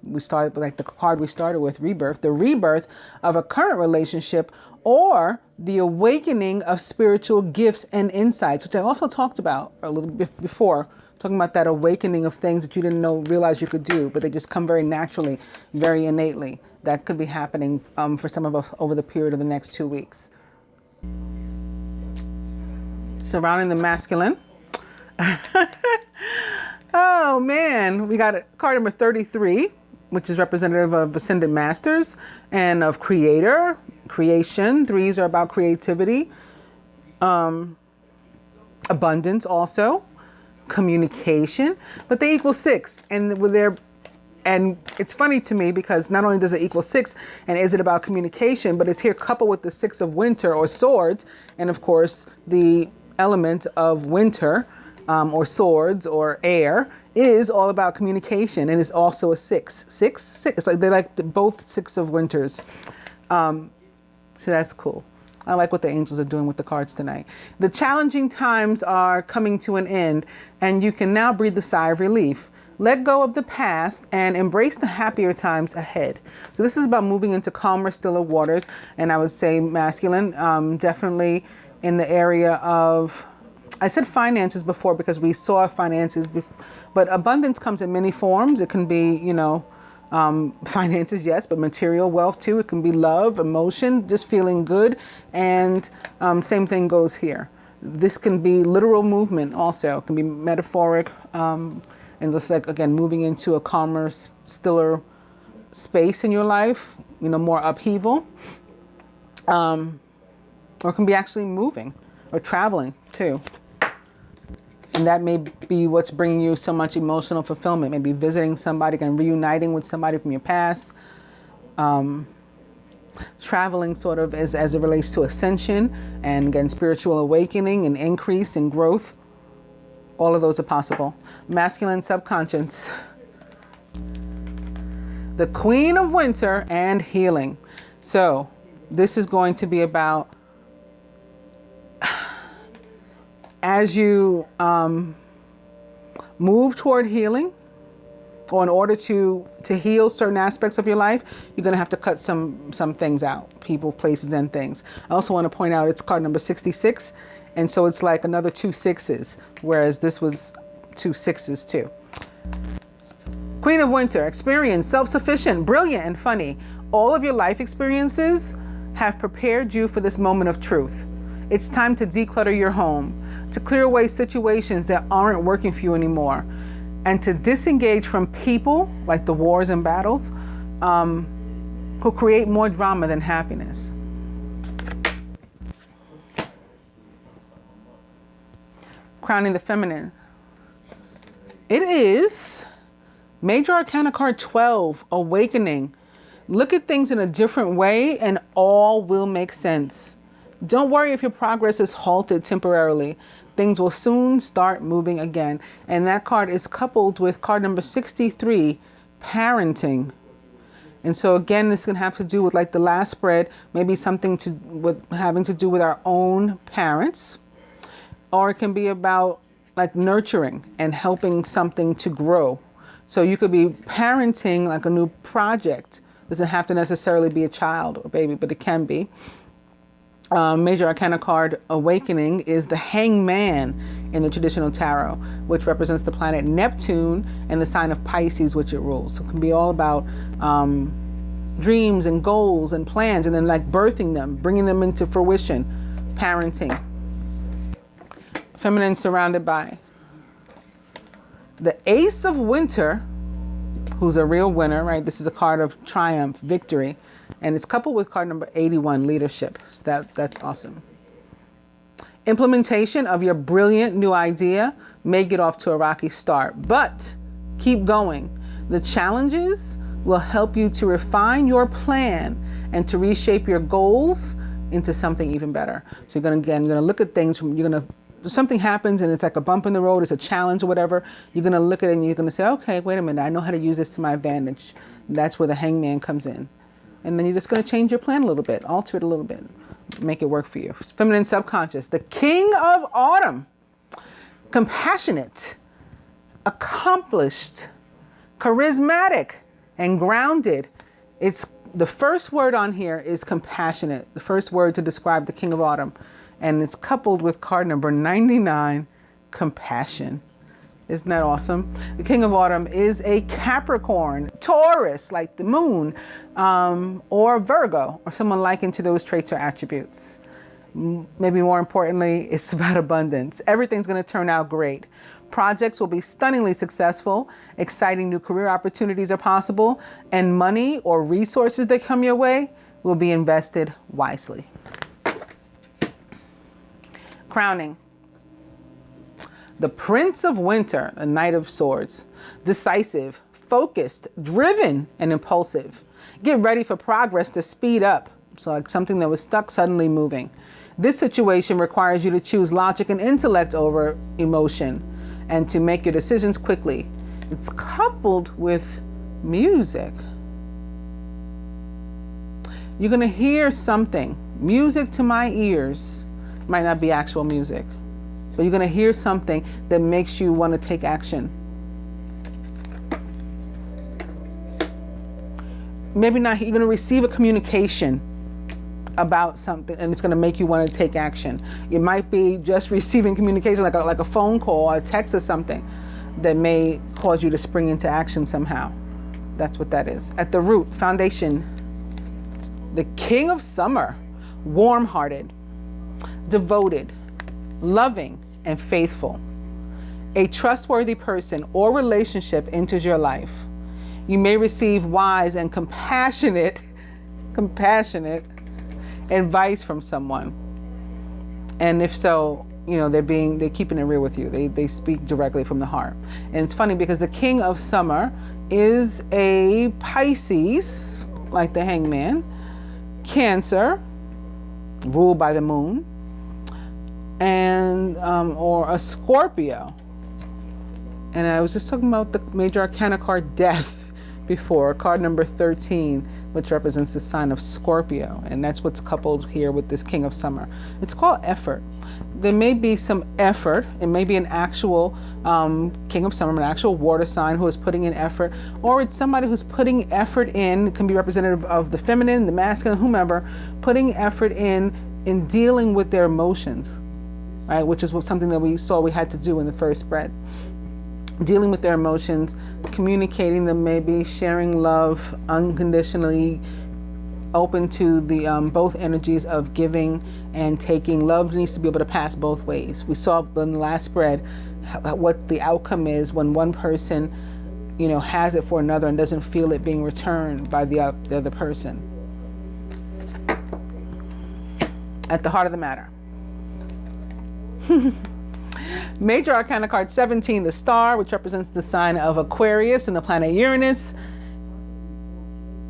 We started like the card we started with, rebirth, the rebirth of a current relationship, or the awakening of spiritual gifts and insights, which I also talked about a little bit before, talking about that awakening of things that you didn't realize you could do, but they just come very naturally, very innately. That could be happening for some of us over the period of the next 2 weeks. Surrounding the masculine. Oh man, we got card number 33, which is representative of Ascended Masters and of Creator, creation. Threes are about creativity, abundance also, communication, but they equal 6. And it's funny to me because not only does it equal 6 and is it about communication, but it's here coupled with the 6 of winter or swords. And of course, the element of winter or swords or air is all about communication and is also a 6. 6. It's like they're like both 6 of winters. So that's cool. I like what the angels are doing with the cards tonight. The challenging times are coming to an end, and you can now breathe a sigh of relief. Let go of the past and embrace the happier times ahead. So this is about moving into calmer, stiller waters. And I would say masculine, definitely in the area of, I said finances before because we saw finances, but abundance comes in many forms. It can be, finances, yes, but material wealth too. It can be love, emotion, just feeling good. And same thing goes here. This can be literal movement also. It can be metaphoric. And just like, again, moving into a calmer, stiller space in your life, more upheaval. Or it can be actually moving or traveling too. And that may be what's bringing you so much emotional fulfillment. Maybe visiting somebody and reuniting with somebody from your past. Traveling sort of as it relates to ascension and again, spiritual awakening and increase and growth. All of those are possible. Masculine subconscious. The Queen of Winter and healing. So this is going to be about as you move toward healing, or in order to heal certain aspects of your life, you're going to have to cut some things out, people, places, and things. I also want to point out it's card number 66. And so it's like another 2 6s, whereas this was 2 6s too. Queen of Winter, experience, self-sufficient, brilliant, and funny. All of your life experiences have prepared you for this moment of truth. It's time to declutter your home, to clear away situations that aren't working for you anymore, and to disengage from people, like the wars and battles, who create more drama than happiness. Crowning the feminine. It is Major Arcana card 12, awakening. Look at things in a different way and all will make sense. Don't worry if your progress is halted temporarily. Things will soon start moving again. And that card is coupled with card number 63, parenting. And so again, this can have to do with like the last spread, maybe something having to do with our own parents. Or it can be about like nurturing and helping something to grow. So you could be parenting like a new project. Doesn't have to necessarily be a child or baby, but it can be. Major Arcana card awakening is the Hangman in the traditional tarot, which represents the planet Neptune and the sign of Pisces, which it rules. So it can be all about dreams and goals and plans, and then like birthing them, bringing them into fruition, parenting. Feminine surrounded by the Ace of Winter, who's a real winner, right? This is a card of triumph, victory. And it's coupled with card number 81, leadership. So that's awesome. Implementation of your brilliant new idea may get off to a rocky start, but keep going. The challenges will help you to refine your plan and to reshape your goals into something even better. So you're gonna look at things something happens and it's like a bump in the road, it's a challenge or whatever. You're gonna look at it and you're gonna say, okay, wait a minute, I know how to use this to my advantage. That's where the Hangman comes in. And then you're just going to change your plan a little bit, alter it a little bit, make it work for you. Feminine subconscious, the King of Autumn, compassionate, accomplished, charismatic, And grounded, it's the first word on here is compassionate, the first word to describe the King of Autumn. And it's coupled with card number 99, compassion. Isn't that awesome? The King of Autumn is a Capricorn, Taurus, like the moon, or Virgo, or someone likened to those traits or attributes. Maybe more importantly, it's about abundance. Everything's going to turn out great. Projects will be stunningly successful. Exciting new career opportunities are possible, and money or resources that come your way will be invested wisely. Crowning. The Prince of Winter, a Knight of Swords, decisive, focused, driven, and impulsive. Get ready for progress to speed up. So like something that was stuck suddenly moving. This situation requires you to choose logic and intellect over emotion and to make your decisions quickly. It's coupled with music. You're gonna hear something. Music to my ears. Might not be actual music, but you're gonna hear something that makes you wanna take action. Maybe not, you're gonna receive a communication about something and it's gonna make you wanna take action. It might be just receiving communication like a phone call or a text or something that may cause you to spring into action somehow. That's what that is. At the root, foundation, the King of Summer, warm-hearted, devoted, loving, and faithful. A trustworthy person or relationship enters your life. You may receive wise and compassionate advice from someone. And if so, you know, they're keeping it real with you. They speak directly from the heart. And it's funny because the King of Summer is a Pisces, like the Hangman, Cancer, ruled by the moon, and or a Scorpio. And I was just talking about the major arcana card Death before, card number 13, which represents the sign of Scorpio. And that's what's coupled here with this King of Summer. It's called effort. There may be some effort. It may be an actual King of Summer, an actual water sign who is putting in effort, or it's somebody who's putting effort in. It can be representative of the feminine, the masculine, whomever, putting effort in dealing with their emotions, right? Which is something that we saw we had to do in the first spread. Dealing with their emotions, communicating them, maybe sharing love unconditionally, open to the both energies of giving and taking. Love needs to be able to pass both ways. We saw in the last spread what the outcome is when one person, you know, has it for another and doesn't feel it being returned by the other person. At the heart of the matter. Major Arcana card 17, the Star, which represents the sign of Aquarius and the planet Uranus.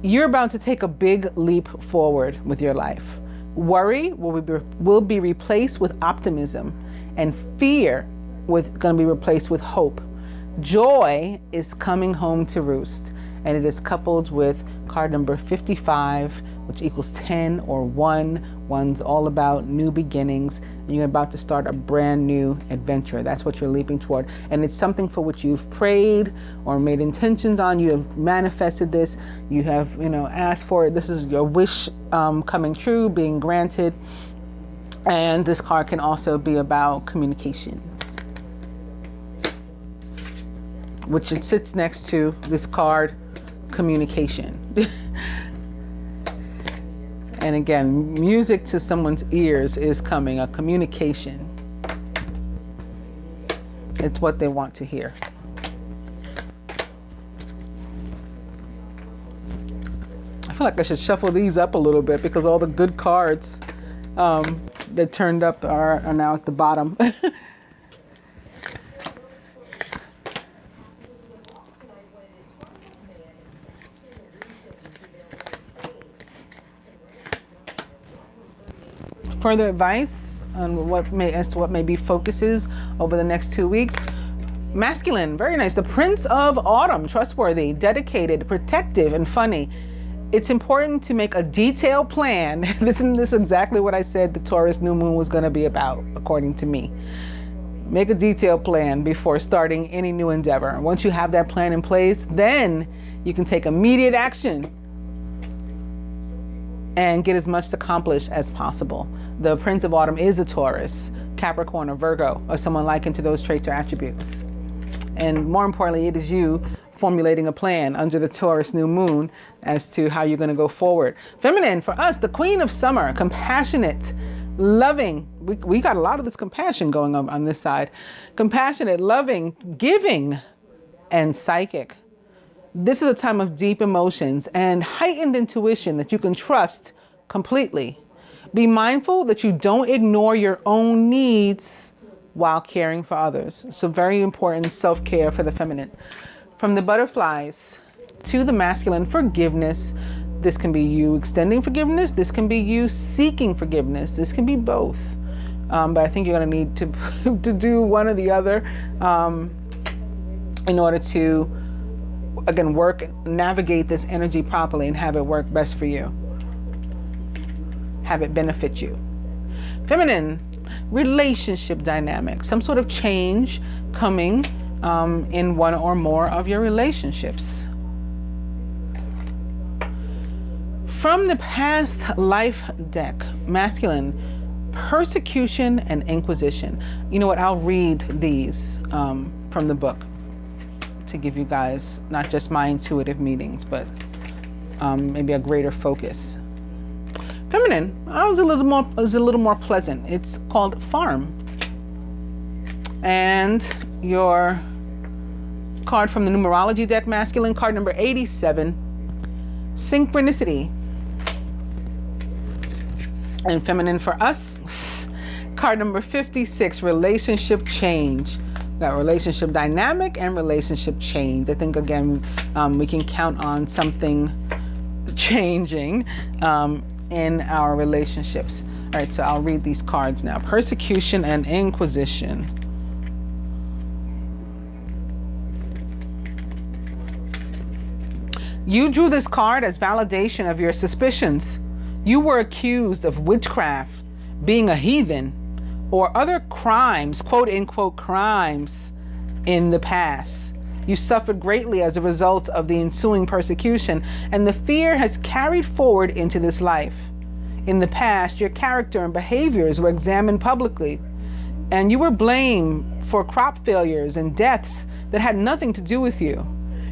You're about to take a big leap forward with your life. Worry will be replaced with optimism, and fear going to be replaced with hope. Joy is coming home to roost, and it is coupled with card number 55, which equals 10 or 1. One's all about new beginnings, and you're about to start a brand new adventure. That's what you're leaping toward. And it's something for which you've prayed or made intentions on. You have manifested this. You have, you know, asked for it. This is your wish coming true, being granted. And this card can also be about communication, which it sits next to this card, communication. And again, music to someone's ears is coming, a communication. It's what they want to hear. I feel like I should shuffle these up a little bit because all the good cards that turned up are now at the bottom. Further advice on what may be focuses over the next 2 weeks. Masculine, very nice. The Prince of Autumn, trustworthy, dedicated, protective, and funny. It's important to make a detailed plan. This is exactly what I said the Taurus new moon was going to be about, according to me. Make a detailed plan before starting any new endeavor. Once you have that plan in place, then you can take immediate action and get as much accomplished as possible. The Prince of Autumn is a Taurus, Capricorn, or Virgo, or someone likened to those traits or attributes. And more importantly, it is you formulating a plan under the Taurus new moon as to how you're going to go forward. Feminine, for us, the Queen of Summer, compassionate, loving. We got a lot of this compassion going on this side. Compassionate, loving, giving, and psychic. This is a time of deep emotions and heightened intuition that you can trust completely. Be mindful that you don't ignore your own needs while caring for others. So very important self-care for the feminine. From the butterflies to the masculine, forgiveness. This can be you extending forgiveness. This can be you seeking forgiveness. This can be both. But I think you're going to need to do one or the other in order to, again, navigate this energy properly and have it work best for you. Have it benefit you. Feminine, relationship dynamics. Some sort of change coming in one or more of your relationships. From the past life deck, masculine, persecution and inquisition. You know what? I'll read these from the book to give you guys not just my intuitive meanings, but maybe a greater focus. Feminine, was a little more pleasant. It's called farm. And your card from the numerology deck, masculine, card number 87, synchronicity. And feminine for us, card number 56, relationship change. Got relationship dynamic and relationship change. I think, again, we can count on something changing in our relationships. All right, so I'll read these cards now. Persecution and inquisition. You drew this card as validation of your suspicions. You were accused of witchcraft, being a heathen, or other crimes, quote unquote crimes, in the past. You suffered greatly as a result of the ensuing persecution, and the fear has carried forward into this life. In the past, your character and behaviors were examined publicly, and you were blamed for crop failures and deaths that had nothing to do with you.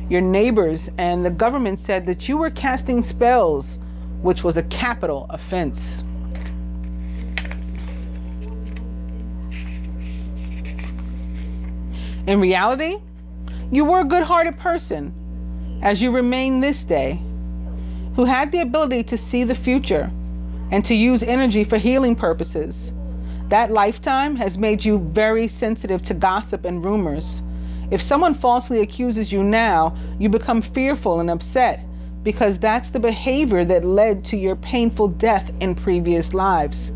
Your neighbors and the government said that you were casting spells, which was a capital offense. In reality, you were a good-hearted person, as you remain this day, who had the ability to see the future and to use energy for healing purposes. That lifetime has made you very sensitive to gossip and rumors. If someone falsely accuses you now, you become fearful and upset because that's the behavior that led to your painful death in previous lives.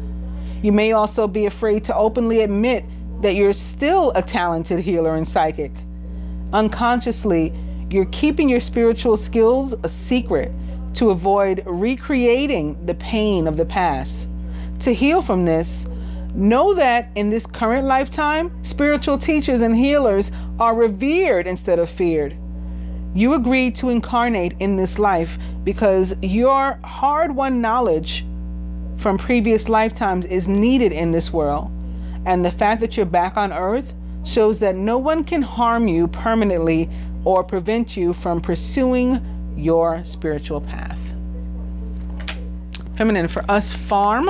You may also be afraid to openly admit that you're still a talented healer and psychic. Unconsciously, you're keeping your spiritual skills a secret to avoid recreating the pain of the past. To heal from this, know that in this current lifetime, spiritual teachers and healers are revered instead of feared. You agreed to incarnate in this life because your hard-won knowledge from previous lifetimes is needed in this world. And the fact that you're back on Earth shows that no one can harm you permanently or prevent you from pursuing your spiritual path. Feminine for us, farm.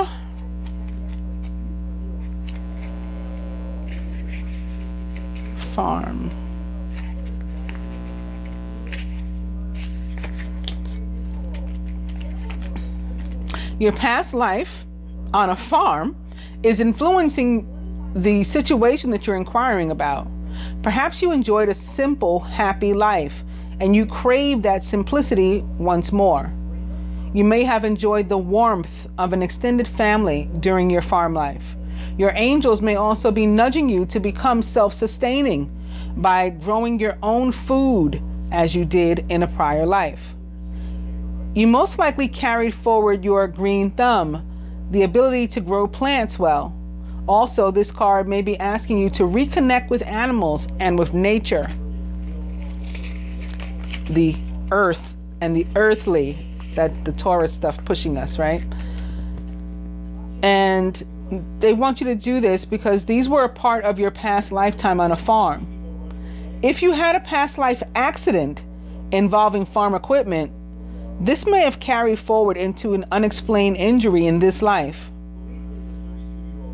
Farm. Your past life on a farm is influencing the situation that you're inquiring about. Perhaps you enjoyed a simple, happy life, and you crave that simplicity once more. You may have enjoyed the warmth of an extended family during your farm life. Your angels may also be nudging you to become self-sustaining by growing your own food as you did in a prior life. You most likely carried forward your green thumb, the ability to grow plants well. Also, this card may be asking you to reconnect with animals and with nature, the earth and the earthly, that the Taurus stuff pushing us, right? And they want you to do this because these were a part of your past lifetime on a farm. If you had a past life accident involving farm equipment, this may have carried forward into an unexplained injury in this life.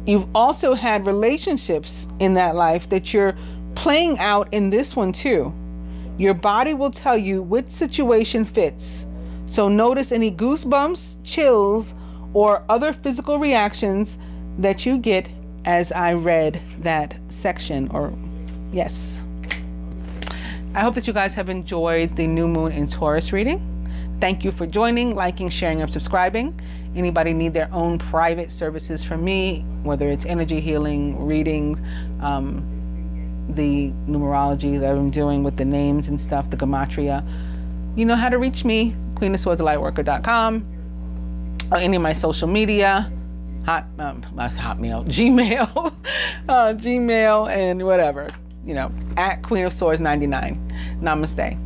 You've also had relationships in that life that you're playing out in this one too. Your body will tell you which situation fits. So notice any goosebumps, chills, or other physical reactions that you get as I read that section, or yes. I hope that you guys have enjoyed the new moon in Taurus reading. Thank you for joining, liking, sharing, and subscribing. Anybody need their own private services from me, whether it's energy healing, readings, the numerology that I'm doing with the names and stuff, the gematria, you know how to reach me, Queenofswordsthelightworker.com, or any of my social media, Hotmail, Gmail, Gmail, and whatever, you know, at Queenofswords99. Namaste.